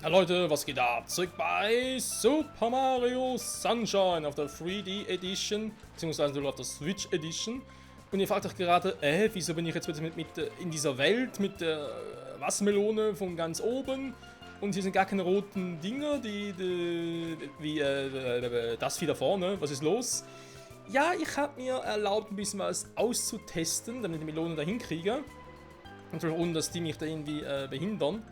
Ja Leute, was geht ab? Zurück bei Super Mario Sunshine auf der 3D Edition, beziehungsweise auf der Switch Edition. Und ihr fragt euch gerade, wieso bin ich jetzt wieder in dieser Welt mit der Wassermelone von ganz oben? Und hier sind gar keine roten Dinger, das Vieh da vorne. Was ist los? Ja, ich habe mir erlaubt, ein bisschen was auszutesten, damit ich die Melone dahin kriege. Natürlich ohne, dass die mich da irgendwie behindern.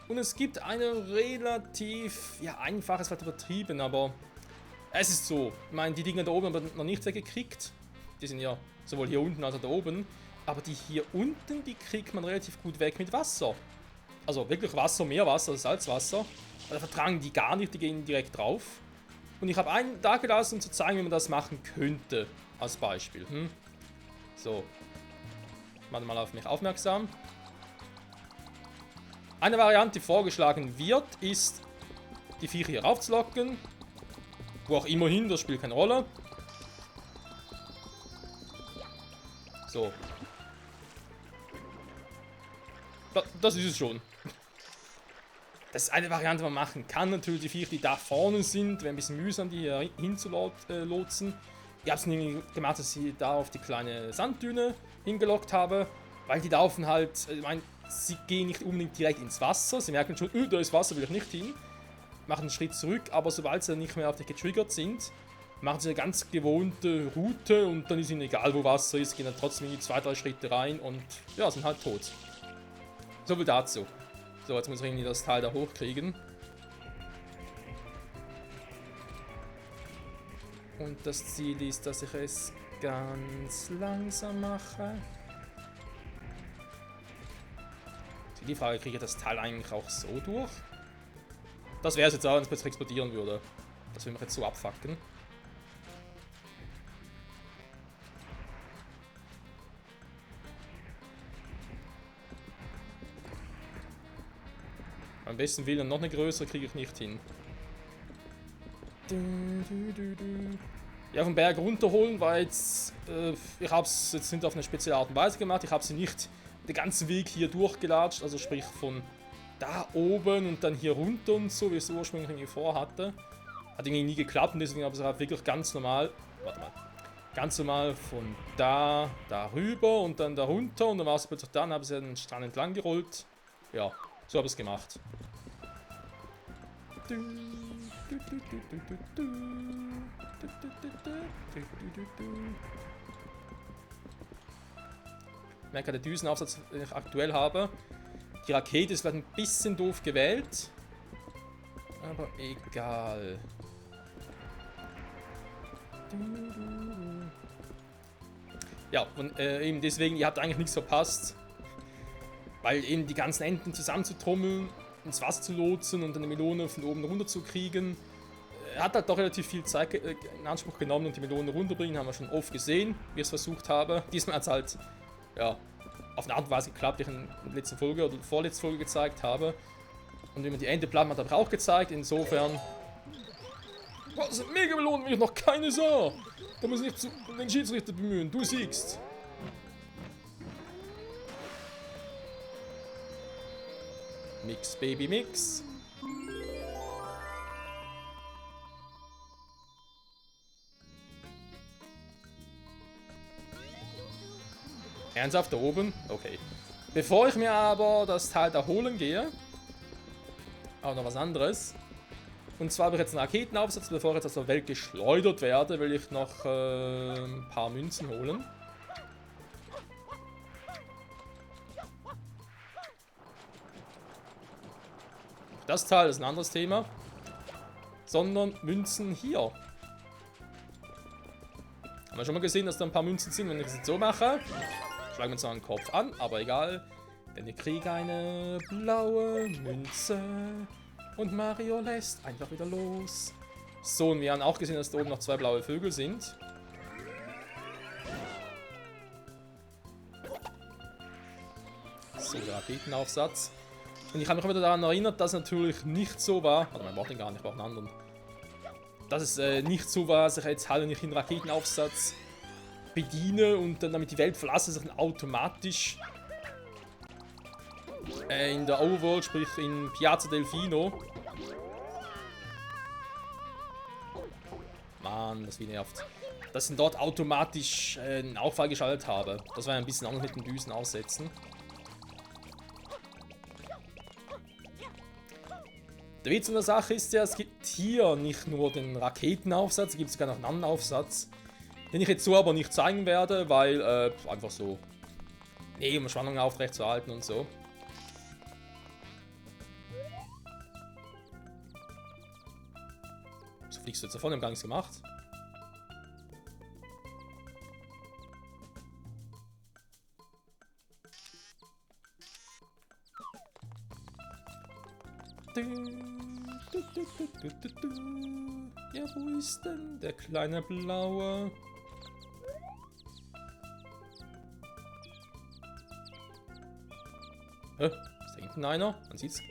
Und es gibt eine relativ, einfaches, vielleicht übertrieben, aber es ist so. Ich meine, die Dinger da oben haben wir noch nicht weggekriegt. Die sind ja sowohl hier unten als auch da oben. Aber die hier unten, die kriegt man relativ gut weg mit Wasser. Also wirklich Wasser, Meerwasser, Salzwasser. Da vertragen die gar nicht, die gehen direkt drauf. Und ich habe einen da gelassen, um zu zeigen, wie man das machen könnte. Als Beispiel. So. Macht mal auf mich aufmerksam. Eine Variante, die vorgeschlagen wird, ist, die Viecher hier raufzulocken. Wo auch immer hin, das spielt keine Rolle. So. Das ist es schon. Das ist eine Variante, die man machen kann. Natürlich die Viecher, die da vorne sind, wäre ein bisschen mühsam, die hier hinzulotsen. Ich habe es nicht gemacht, dass ich da auf die kleine Sanddüne hingelockt habe. Weil die laufen halt, ich meine, sie gehen nicht unbedingt direkt ins Wasser. Sie merken schon, da ist Wasser, will ich nicht hin. Machen einen Schritt zurück, aber sobald sie dann nicht mehr auf dich getriggert sind, machen sie eine ganz gewohnte Route und dann ist ihnen egal, wo Wasser ist, gehen dann trotzdem in die 2-3 Schritte rein und ja, sind halt tot. So viel dazu. So, jetzt muss ich irgendwie das Teil da hochkriegen. Und das Ziel ist, dass ich es ganz langsam mache. Die Frage, kriege ich das Teil eigentlich auch so durch? Das wäre es jetzt auch, wenn es plötzlich explodieren würde. Das will mich jetzt so abfacken. Am besten Willen noch eine größere kriege ich nicht hin. Ja, vom Berg runterholen war jetzt... ich habe es jetzt nicht auf eine spezielle Art und Weise gemacht. Ich habe sie nicht den ganzen Weg hier durchgelatscht, also sprich von da oben und dann hier runter und so, wie ich es ursprünglich irgendwie vorhatte. Hat irgendwie nie geklappt und deswegen habe ich es halt wirklich ganz normal, ganz normal von da rüber und dann da runter und dann war es plötzlich da, dann habe ich den Strand entlang gerollt. Ja, so habe ich es gemacht. Ich merke, der Düsenaufsatz, den ich aktuell habe. Die Rakete ist vielleicht ein bisschen doof gewählt. Aber egal. Ja, und eben deswegen, ihr habt eigentlich nichts verpasst. Weil eben die ganzen Enten zusammenzutrommeln, ins Wasser zu lotsen und eine Melone von oben runter zu kriegen. Hat halt doch relativ viel Zeit in Anspruch genommen und die Melone runterbringen, haben wir schon oft gesehen, wie ich es versucht habe. Diesmal hat es halt, ja, auf eine Art und Weise geklappt, die ich in der letzten Folge oder vorletzten Folge gezeigt habe. Und wie man die Ente platt hat, habe ich auch gezeigt, insofern... Boah, das sind mega Melonen, wenn ich noch keine sah! Da muss ich nicht den Schiedsrichter bemühen, du siegst! Mix, Baby, Mix! Ernsthaft da oben? Okay. Bevor ich mir aber das Teil da holen gehe, auch noch was anderes. Und zwar habe ich jetzt einen Raketenaufsatz, bevor ich jetzt aus der Welt geschleudert werde, will ich noch ein paar Münzen holen. Das Teil ist ein anderes Thema. Sondern Münzen hier. Haben wir schon mal gesehen, dass da ein paar Münzen sind, wenn ich es jetzt so mache. Schlagen wir uns noch einen Kopf an, aber egal. Denn ich kriege eine blaue Münze. Und Mario lässt einfach wieder los. So, und wir haben auch gesehen, dass da oben noch 2 blaue Vögel sind. So, der Raketenaufsatz. Und ich habe mich wieder daran erinnert, dass es natürlich nicht so war. Warte mal, ich brauche den gar nicht, ich brauche einen anderen. Dass es nicht so war, dass ich jetzt halt nicht den Raketenaufsatz bediene und dann damit die Welt verlasse, sich dann automatisch In der Overworld, sprich in Piazza Delfino. Mann, das wie nervt. Dass ich dort automatisch einen Aufprall geschaltet habe. Das war ja ein bisschen anders mit den Düsen aussetzen. Der Witz an der Sache ist ja, es gibt hier nicht nur den Raketenaufsatz, es gibt sogar noch einen anderen Aufsatz. Den ich jetzt so aber nicht zeigen werde, weil einfach so. Nee, um Spannung aufrechtzuerhalten und so. So fliegst du jetzt davon, ich hab gar nichts gemacht. Ja, wo ist denn der kleine Blaue? Hä? Ist da hinten einer? Man sieht's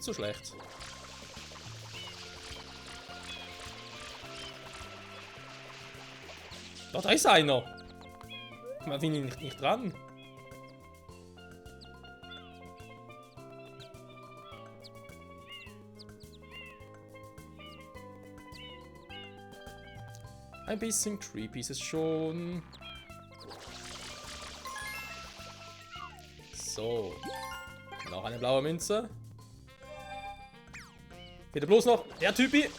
so schlecht. Doch, da ist einer. Man will ihn nicht dran. Ein bisschen creepy ist es schon. So. Noch eine blaue Münze. Bitte bloß noch der Typi.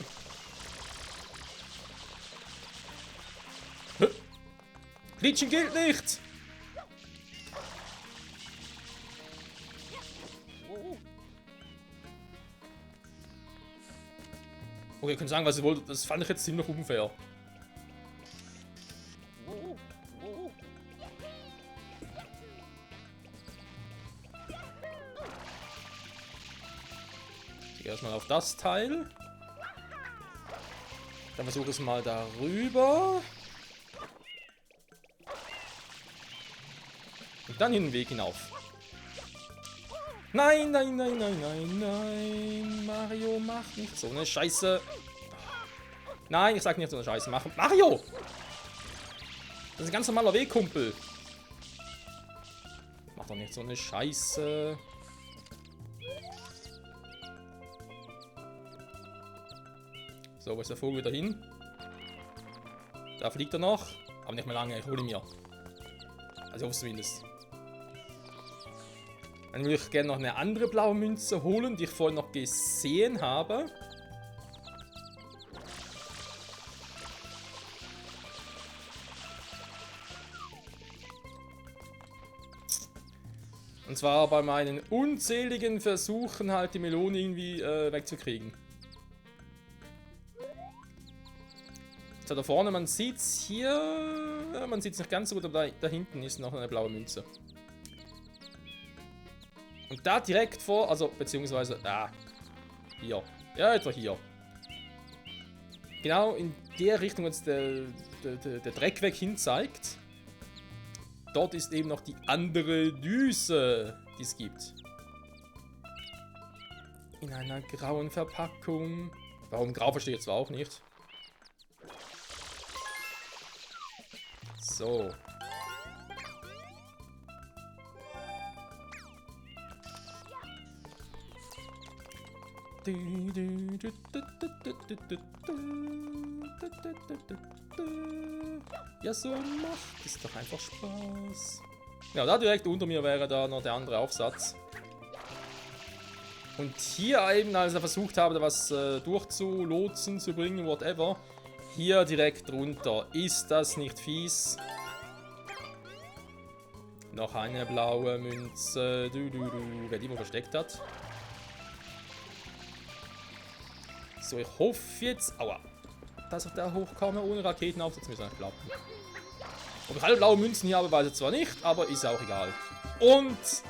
Glitchen gilt nicht. Okay, ihr könnt sagen, was ihr wollt. Das fand ich jetzt ziemlich unfair. Erstmal auf das Teil. Dann versuche ich es mal darüber. Und dann den Weg hinauf. Nein, nein, nein, nein, nein, nein. Mario, mach nicht so eine Scheiße. Nein, ich sag nicht so eine Scheiße. Mach Mario! Das ist ein ganz normaler Weg, Kumpel. Mach doch nicht so eine Scheiße. So, wo ist der Vogel wieder hin? Da fliegt er noch. Aber nicht mehr lange, ich hole ihn mir. Also ich hoffe es zumindest. Dann würde ich gerne noch eine andere blaue Münze holen, die ich vorhin noch gesehen habe. Und zwar bei meinen unzähligen Versuchen, halt die Melone irgendwie wegzukriegen. So, da vorne, man sieht es hier. Man sieht es nicht ganz so gut, aber da hinten ist noch eine blaue Münze. Und da direkt vor, also beziehungsweise da. Hier. Ja, etwa hier. Genau in der Richtung, wo jetzt der Dreckweg hin zeigt. Dort ist eben noch die andere Düse, die es gibt. In einer grauen Verpackung. Warum grau, verstehe ich jetzt zwar auch nicht. So. Ja, so macht es doch einfach Spaß. Ja, da direkt unter mir wäre da noch der andere Aufsatz. Und hier eben, als ich versucht habe, da was durchzulotsen, zu bringen, whatever. Hier direkt drunter. Ist das nicht fies? Noch eine blaue Münze. Wer die wohl versteckt hat. So, ich hoffe jetzt, aua, dass ich da hochkomme ohne Raketenaufsatz. Müsste eigentlich klappen. Ob ich alle blauen Münzen hier habe, weiß ich zwar nicht, aber ist auch egal. Und, ich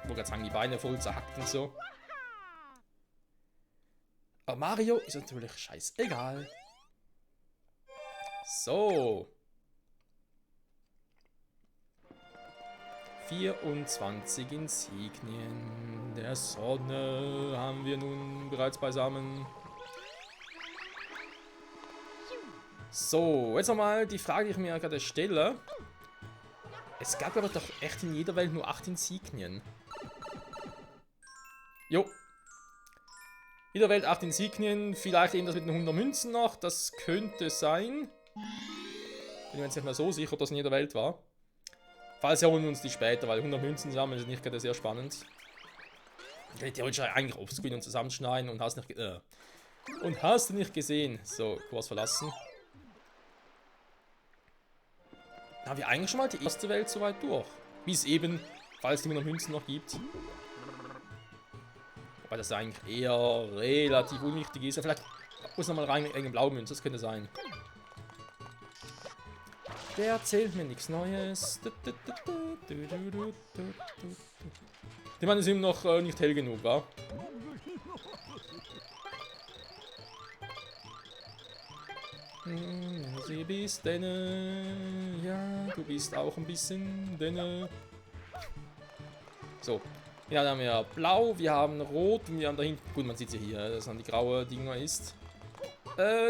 wollte gerade sagen, die Beine voll zerhackt und so. Aber Mario ist natürlich scheißegal. So. 24 Insignien der Sonne haben wir nun bereits beisammen. So, jetzt nochmal die Frage, die ich mir gerade stelle. Es gab aber doch echt in jeder Welt nur 8 Insignien. Jo. Wiederwelt 8 Insignien. Vielleicht eben das mit den 100 Münzen noch. Das könnte sein. Bin mir jetzt nicht mehr so sicher, ob das in jeder Welt war. Falls holen wir uns die später, weil 100 Münzen sammeln ist nicht gerade sehr spannend. Ich hätte theoretisch eigentlich offscreen und zusammenschneiden und hast du nicht gesehen. So, Kurs verlassen. Da haben wir eigentlich schon mal die erste Welt soweit durch. Wie es eben, falls die 100 Münzen noch gibt. Wobei das eigentlich eher relativ unwichtig ist. Ja, vielleicht muss noch mal rein mit irgendeinem Blaumünze, das könnte sein. Der erzählt mir nichts Neues. Die Mann ist ihm noch nicht hell genug, wa? Sie bist denne. Ja, du bist auch ein bisschen denne. So. Ja, dann haben wir blau, wir haben rot und wir haben da hinten. Gut, man sieht sie hier, dass dann die graue Dinger ist.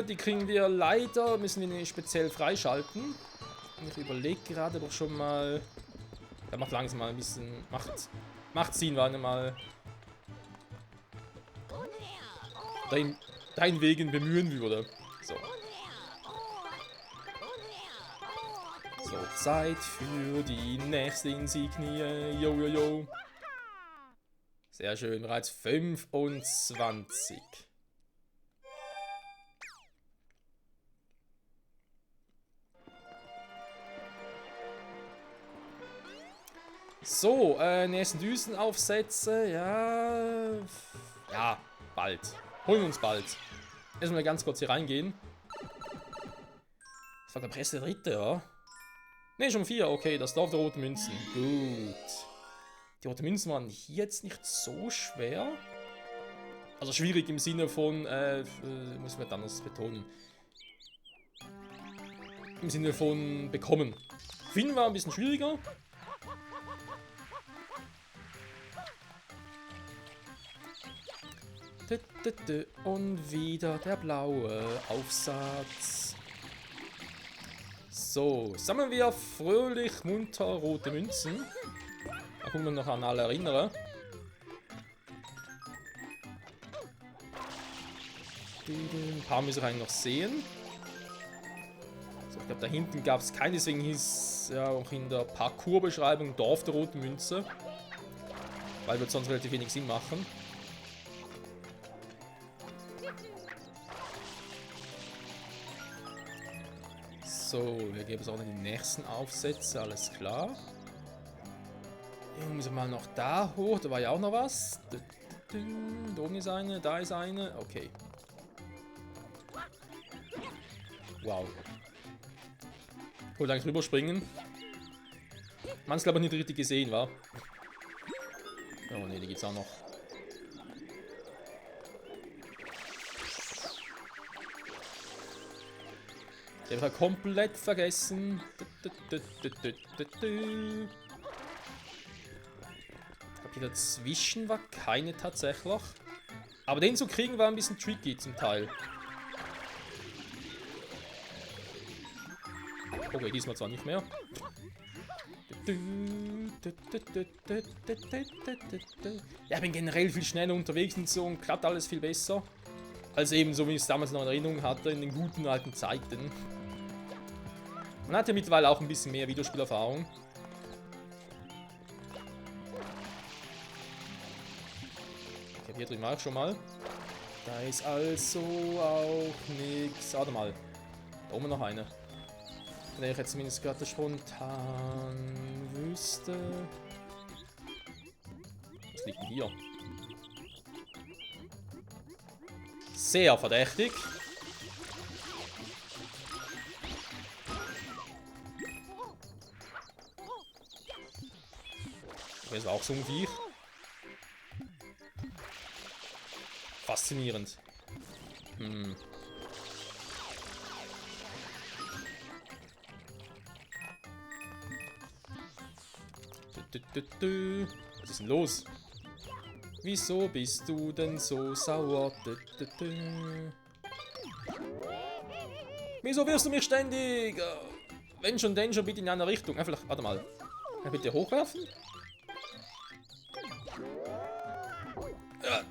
Die kriegen wir leider, müssen wir nicht speziell freischalten. Ich überlege gerade doch schon mal. Da macht langsam mal ein bisschen. Macht Sinn, weil mal. Dein Wegen bemühen würde. So. So, Zeit für die nächste Insignie. Jo, jo, jo. Sehr schön, bereits 25. So, nächsten Düsenaufsätze, ja. Ja, bald. Holen wir uns bald. Erstmal ganz kurz hier reingehen. Das war der Presse dritte, ja. Ne, schon 4, okay, das Dorf der roten Münzen. Gut. Die roten Münzen waren hier jetzt nicht so schwer. Also schwierig im Sinne von, muss man anders betonen. Im Sinne von bekommen. Finden war ein bisschen schwieriger. Und wieder der blaue Aufsatz. So, sammeln wir fröhlich munter rote Münzen. Da können wir noch an alle erinnern. Ein paar müssen wir eigentlich noch sehen. So, ich glaube, da hinten gab es keinen, deswegen hieß ja auch in der Parcours-Beschreibung Dorf der roten Münze. Weil wird sonst relativ wenig Sinn machen. So, wir geben es auch in die nächsten Aufsätze, alles klar. Müssen wir mal noch da hoch, da war ja auch noch was. Da oben ist eine, da ist eine, okay. Wow. Ich wollte eigentlich rüberspringen. Man es glaube ich nicht richtig gesehen, war. Oh ne, die gibt's auch noch. Ich habe komplett vergessen. Ich glaube, hier dazwischen war keine tatsächlich. Aber den zu kriegen war ein bisschen tricky zum Teil. Okay, diesmal zwar nicht mehr. Ja, ich bin generell viel schneller unterwegs und so und klappt alles viel besser. Als eben so, wie ich es damals noch in Erinnerung hatte, in den guten alten Zeiten. Man hat ja mittlerweile auch ein bisschen mehr Videospielerfahrung. Ich habe hier drüben auch schon mal. Da ist also auch nichts. Warte mal. Da oben noch eine. Von der ich jetzt zumindest gerade spontan wüsste. Was liegt denn hier? Sehr verdächtig. Das war auch so ein Viech. Faszinierend. Was ist denn los? Wieso bist du denn so sauer? Wieso wirst du mich ständig? Wenn schon, denn schon bitte in eine Richtung. Vielleicht, warte mal. Kann ich bitte hochwerfen?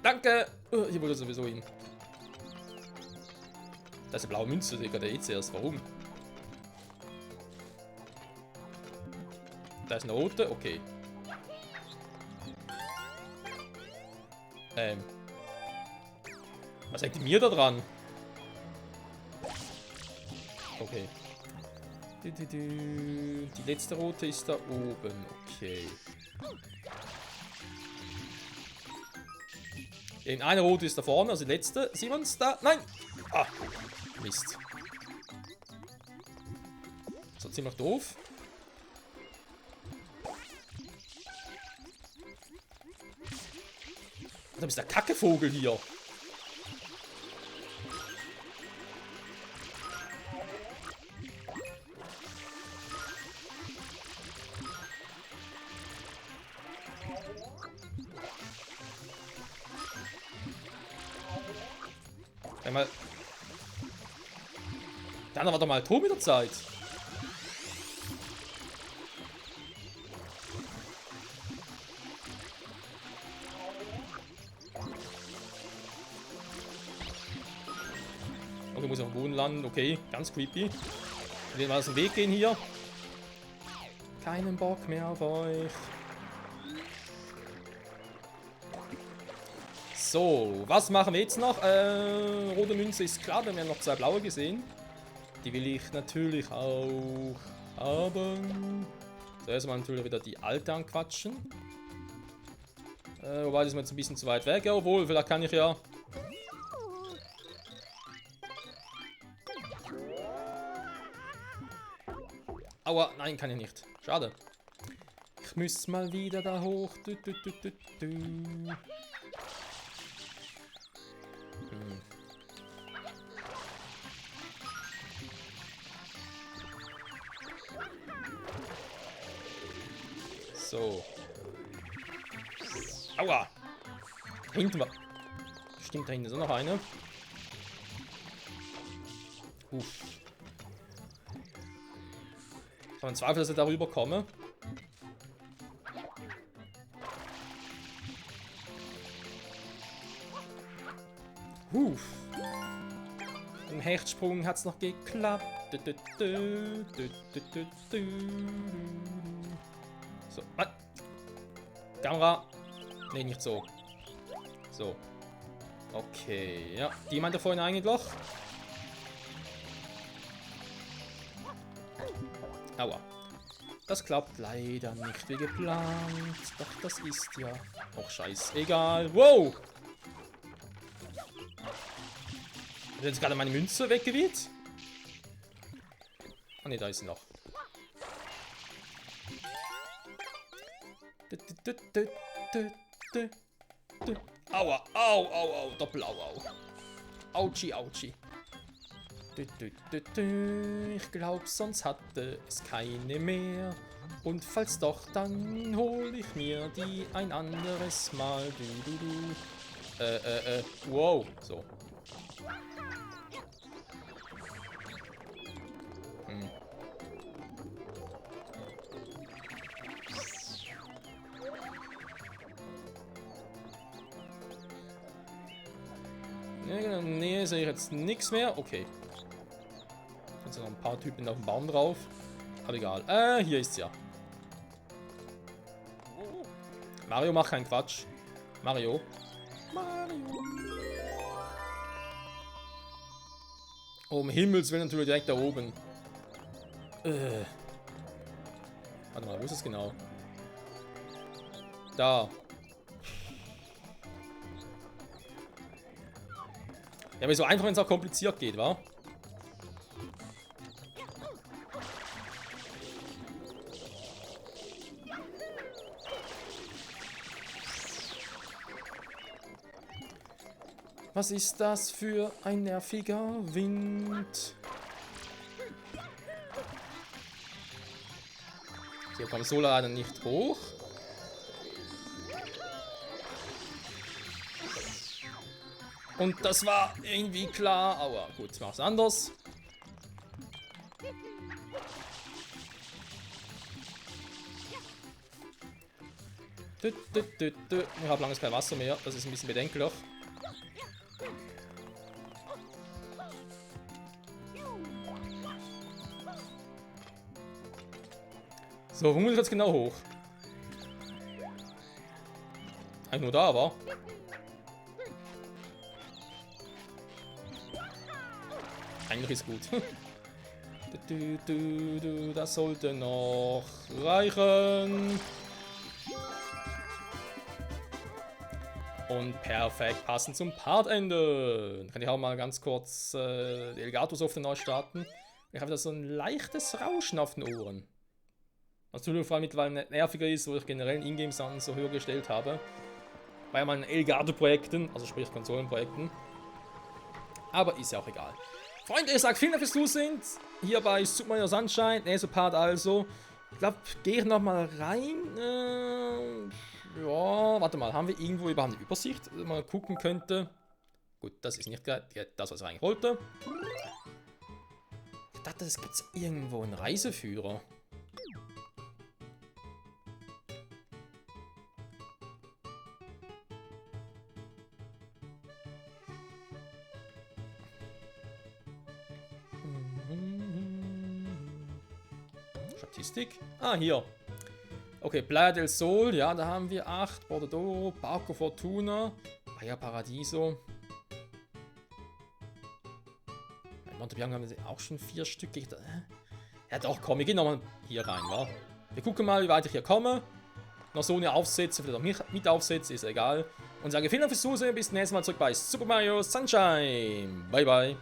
Danke! Hier wollte sowieso hin. Das ist eine blaue Münze, Digga, der zuerst. Warum? Da ist eine rote, okay. Was hängt mir da dran? Okay. Die letzte rote ist da oben, okay. Eine rote ist da vorne, also die letzte. Sehen wir uns da? Nein! Ah, Mist. So, ziemlich doof. Da ist der Kackevogel hier. Einmal. Dann war doch mal Tor mit der Zeit. Okay, muss ich auf den Boden landen. Okay, ganz creepy. Ich will mal aus dem Weg gehen hier. Keinen Bock mehr auf euch. So, was machen wir jetzt noch? Rote Münze ist klar, wir haben noch 2 blaue gesehen. Die will ich natürlich auch haben. So, erstmal natürlich wieder die alte anquatschen. Wobei, das ist mir jetzt ein bisschen zu weit weg. Ja, obwohl, vielleicht kann ich ja... Aua, nein, kann ich nicht. Schade. Ich muss mal wieder da hoch. So. Aua. Hinten war... Stimmt, da hinten ist auch noch eine. Uff. Ich habe einen Zweifel, dass ich darüber komme. Uff. Im Hechtsprung hat es noch geklappt. So. Kamera. Ne, nicht so. So. Okay, ja. Die meinte vorhin eigentlich. Aua. Das klappt leider nicht wie geplant. Doch, das ist ja auch scheißegal. Wow! Hat jetzt gerade meine Münze weggeweht? Ah ne, da ist sie noch. Aua, au, au, au, Doppel-Au, au. Autschi, autschi. Ich glaub, sonst hatte es keine mehr. Und falls doch, dann hol ich mir die ein anderes Mal. Wow, so. Nee, sehe ich jetzt nichts mehr. Okay. Jetzt sind noch ein paar Typen auf dem Baum drauf. Aber egal. Hier ist ja. Mario, mach keinen Quatsch. Mario. Oh, um Himmels Willen natürlich direkt da oben. Warte mal, wo ist es genau? Da. Ja, aber so einfach, wenn es auch kompliziert geht, wa? Was ist das für ein nerviger Wind? Hier kommt so leider nicht hoch. Und das war irgendwie klar. Aua, gut, ich mach's anders. Ich habe lange kein Wasser mehr. Das ist ein bisschen bedenklich. So, wo muss ich jetzt genau hoch? Eigentlich nur da, war. Eigentlich ist gut. Das sollte noch reichen. Und perfekt passend zum Partende. Dann kann ich auch mal ganz kurz die Elgato-Software neu starten. Ich habe da so ein leichtes Rauschen auf den Ohren. Was natürlich vor allem mittlerweile nerviger ist, wo ich generell Ingame-Sound so höher gestellt habe. Bei meinen Elgato-Projekten, also sprich Konsolenprojekten. Aber ist ja auch egal. Freunde, ich sage vielen Dank fürs Zusehen. Hier bei Super Mario Sunshine, nächster Part also. Ich glaube, gehe ich nochmal rein. Ja, warte mal, haben wir irgendwo überhaupt eine Übersicht, mal gucken könnte? Gut, das ist nicht das, was ich eigentlich wollte. Ich dachte, es gibt irgendwo einen Reiseführer. Statistik. Ah, hier. Okay, Playa del Sol, ja, da haben wir 8. Bordeaux, Barco Fortuna, Baia Paradiso. Bei Montebianco haben wir auch schon 4 Stück. Ja doch, komm, wir gehen nochmal hier rein, wa? Wir gucken mal, wie weit ich hier komme. Noch so eine Aufsätze, vielleicht auch mit Aufsätze, ist egal. Und sage vielen Dank fürs Zusehen, bis zum nächsten Mal zurück bei Super Mario Sunshine. Bye, bye.